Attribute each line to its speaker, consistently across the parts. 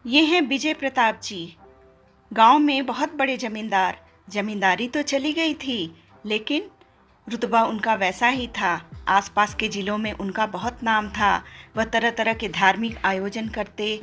Speaker 1: ये हैं विजय प्रताप जी। गांव में बहुत बड़े जमींदार। जमींदारी तो चली गई थी, लेकिन रुतबा उनका वैसा ही था। आसपास के ज़िलों में उनका बहुत नाम था। वह तरह तरह के धार्मिक आयोजन करते।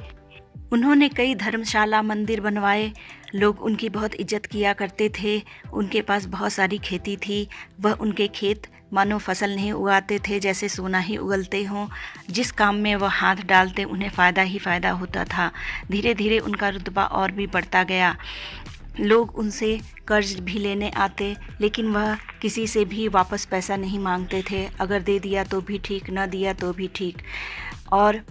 Speaker 1: उन्होंने कई धर्मशाला, मंदिर बनवाए। लोग उनकी बहुत इज्जत किया करते थे। उनके पास बहुत सारी खेती थी। वह उनके खेत मानो फसल नहीं उगाते थे, जैसे सोना ही उगलते हों। जिस काम में वह हाथ डालते उन्हें फ़ायदा ही फ़ायदा होता था। धीरे धीरे उनका रुतबा और भी बढ़ता गया। लोग उनसे कर्ज भी लेने आते, लेकिन वह किसी से भी वापस पैसा नहीं मांगते थे। अगर दे दिया तो भी ठीक, न दिया तो भी ठीक। और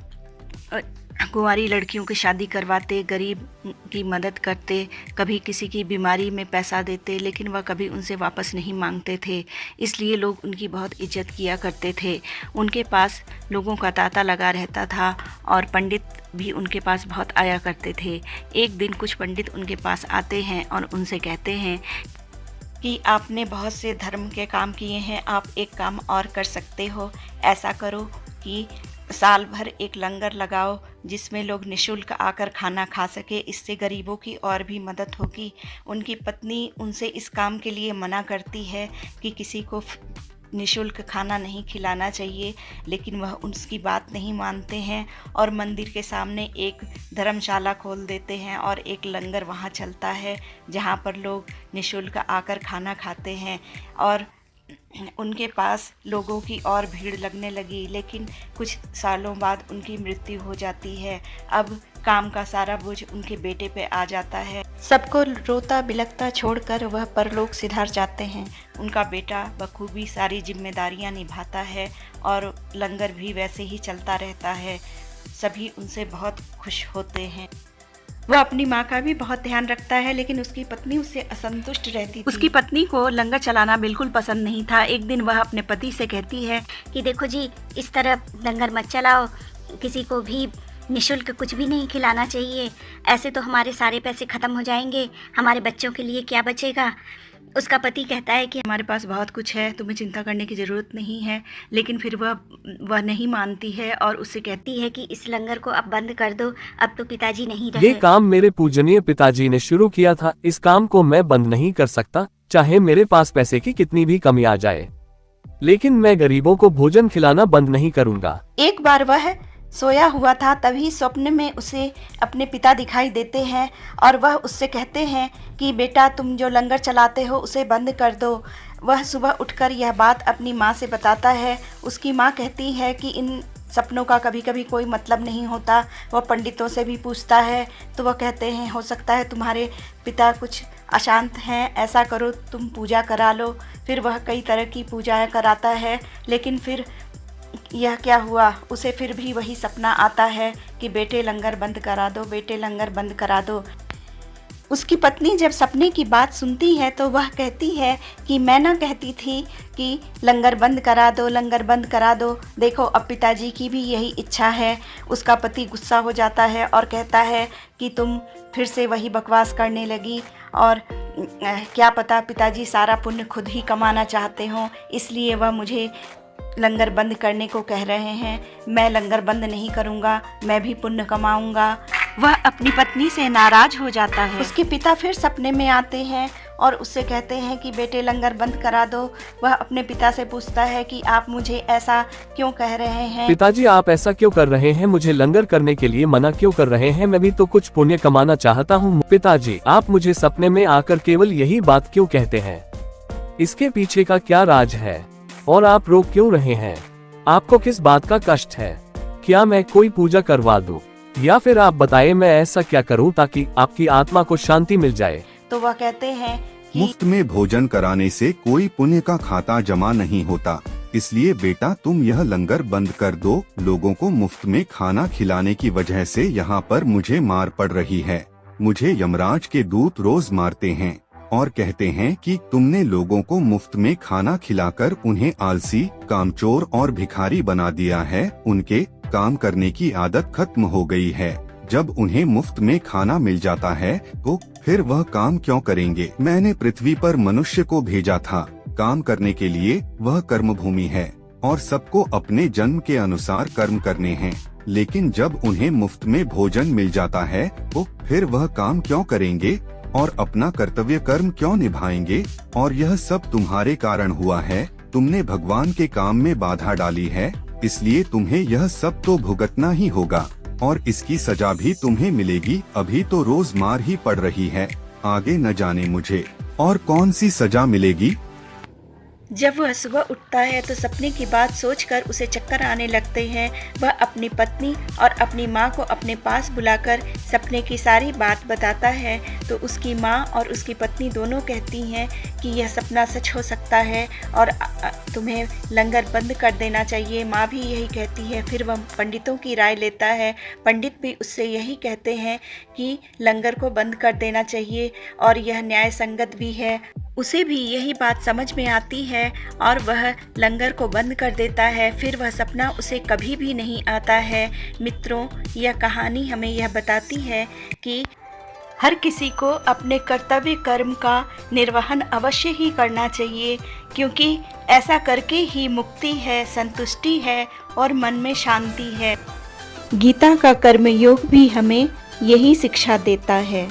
Speaker 1: कुंवारी लड़कियों की शादी करवाते, गरीब की मदद करते, कभी किसी की बीमारी में पैसा देते, लेकिन वह कभी उनसे वापस नहीं मांगते थे। इसलिए लोग उनकी बहुत इज्जत किया करते थे। उनके पास लोगों का तांता लगा रहता था और पंडित भी उनके पास बहुत आया करते थे। एक दिन कुछ पंडित उनके पास आते हैं और उनसे कहते हैं कि आपने बहुत से धर्म के काम किए हैं, आप एक काम और कर सकते हो। ऐसा करो कि साल भर एक लंगर लगाओ जिसमें लोग निःशुल्क आकर खाना खा सके। इससे गरीबों की और भी मदद होगी। उनकी पत्नी उनसे इस काम के लिए मना करती है कि किसी को निःशुल्क खाना नहीं खिलाना चाहिए, लेकिन वह उसकी बात नहीं मानते हैं और मंदिर के सामने एक धर्मशाला खोल देते हैं और एक लंगर वहाँ चलता है जहाँ पर लोग निःशुल्क आकर खाना खाते हैं। और उनके पास लोगों की और भीड़ लगने लगी, लेकिन कुछ सालों बाद उनकी मृत्यु हो जाती है। अब काम का सारा बोझ उनके बेटे पे आ जाता है। सबको रोता बिलखता छोड़कर वह परलोक सिधार जाते हैं। उनका बेटा बखूबी सारी जिम्मेदारियां निभाता है और लंगर भी वैसे ही चलता रहता है। सभी उनसे बहुत खुश होते हैं। वह अपनी माँ का भी बहुत ध्यान रखता है, लेकिन उसकी पत्नी उससे असंतुष्ट रहती थी। उसकी पत्नी को लंगर चलाना बिल्कुल पसंद नहीं था। एक दिन वह अपने पति से कहती है
Speaker 2: कि देखो जी, इस तरह लंगर मत चलाओ, किसी को भी निःशुल्क कुछ भी नहीं खिलाना चाहिए। ऐसे तो हमारे सारे पैसे ख़त्म हो जाएंगे, हमारे बच्चों के लिए क्या बचेगा। उसका पति कहता है कि
Speaker 1: हमारे पास बहुत कुछ है, तुम्हें चिंता करने की ज़रूरत नहीं है। लेकिन फिर वह नहीं मानती है और उससे कहती
Speaker 2: है कि इस लंगर को अब बंद कर दो, अब तो पिताजी नहीं रहे।
Speaker 3: ये काम मेरे पूजनीय पिताजी ने शुरू किया था, इस काम को मैं बंद नहीं कर सकता, चाहे मेरे पास पैसे की कितनी भी कमी आ जाए। लेकिन मैं गरीबों को भोजन खिलाना बंद नहीं करूँगा।
Speaker 1: एक बार वह सोया हुआ था, तभी स्वप्न में उसे अपने पिता दिखाई देते हैं और वह उससे कहते हैं कि बेटा, तुम जो लंगर चलाते हो उसे बंद कर दो। वह सुबह उठकर यह बात अपनी माँ से बताता है। उसकी माँ कहती है कि इन सपनों का कभी कभी कोई मतलब नहीं होता। वह पंडितों से भी पूछता है तो वह कहते हैं हो सकता है तुम्हारे पिता कुछ अशांत हैं, ऐसा करो तुम पूजा करा लो। फिर वह कई तरह की पूजाएँ कराता है, लेकिन फिर यह क्या हुआ, उसे फिर भी वही सपना आता है कि बेटे लंगर बंद करा दो, बेटे लंगर बंद करा दो। उसकी पत्नी जब सपने की बात सुनती है तो वह कहती है कि मैं न कहती थी कि लंगर बंद करा दो, लंगर बंद करा दो। देखो अब पिताजी की भी यही इच्छा है। उसका पति गुस्सा हो जाता है और कहता है कि तुम फिर से वही बकवास करने लगी और क्या पता पिताजी सारा पुण्य खुद ही कमाना चाहते हों, इसलिए वह मुझे लंगर बंद करने को कह रहे हैं। मैं लंगर बंद नहीं करूँगा, मैं भी पुण्य कमाऊँगा। वह अपनी पत्नी से नाराज हो जाता है। उसके पिता फिर सपने में आते हैं और उससे कहते हैं कि बेटे लंगर बंद करा दो। वह अपने पिता से पूछता है कि आप मुझे ऐसा क्यों कह रहे हैं।
Speaker 3: पिताजी, आप ऐसा क्यों कर रहे हैं, मुझे लंगर करने के लिए मना क्यों कर रहे हैं, मैं भी तो कुछ पुण्य कमाना चाहता हूँ। पिताजी, आप मुझे सपने में आकर केवल यही बात क्यों कहते हैं, इसके पीछे का क्या राज है और आप रोक क्यों रहे हैं, आपको किस बात का कष्ट है, क्या मैं कोई पूजा करवा दूं, या फिर आप बताएं मैं ऐसा क्या करूं ताकि आपकी आत्मा को शांति मिल जाए।
Speaker 1: तो वह कहते हैं कि
Speaker 4: मुफ्त में भोजन कराने से कोई पुण्य का खाता जमा नहीं होता, इसलिए बेटा तुम यह लंगर बंद कर दो। लोगों को मुफ्त में खाना खिलाने की वजह से यहाँ पर मुझे मार पड़ रही है। मुझे यमराज के दूत रोज मारते हैं और कहते हैं कि तुमने लोगों को मुफ्त में खाना खिलाकर उन्हें आलसी, कामचोर और भिखारी बना दिया है। उनके काम करने की आदत खत्म हो गई है। जब उन्हें मुफ्त में खाना मिल जाता है तो फिर वह काम क्यों करेंगे। मैंने पृथ्वी पर मनुष्य को भेजा था काम करने के लिए, वह कर्म भूमि है और सबको अपने जन्म के अनुसार कर्म करने हैं। लेकिन जब उन्हें मुफ्त में भोजन मिल जाता है तो फिर वह काम क्यों करेंगे और अपना कर्तव्य कर्म क्यों निभाएंगे? और यह सब तुम्हारे कारण हुआ है। तुमने भगवान के काम में बाधा डाली है, इसलिए तुम्हें यह सब तो भुगतना ही होगा और इसकी सजा भी तुम्हें मिलेगी। अभी तो रोज मार ही पड़ रही है, आगे न जाने मुझे और कौन सी सजा मिलेगी।
Speaker 1: जब वह सुबह उठता है तो सपने की बात सोचकर उसे चक्कर आने लगते हैं। वह अपनी पत्नी और अपनी माँ को अपने पास बुलाकर सपने की सारी बात बताता है तो उसकी माँ और उसकी पत्नी दोनों कहती हैं कि यह सपना सच हो सकता है और तुम्हें लंगर बंद कर देना चाहिए। माँ भी यही कहती है। फिर वह पंडितों की राय लेता है। पंडित भी उससे यही कहते हैं कि लंगर को बंद कर देना चाहिए और यह न्याय संगत भी है। उसे भी यही बात समझ में आती है और वह लंगर को बंद कर देता है। फिर वह सपना उसे कभी भी नहीं आता है। मित्रों, यह कहानी हमें यह बताती है कि हर किसी को अपने कर्तव्य कर्म का निर्वहन अवश्य ही करना चाहिए, क्योंकि ऐसा करके ही मुक्ति है, संतुष्टि है और मन में शांति है। गीता का कर्मयोग भी हमें यही शिक्षा देता है।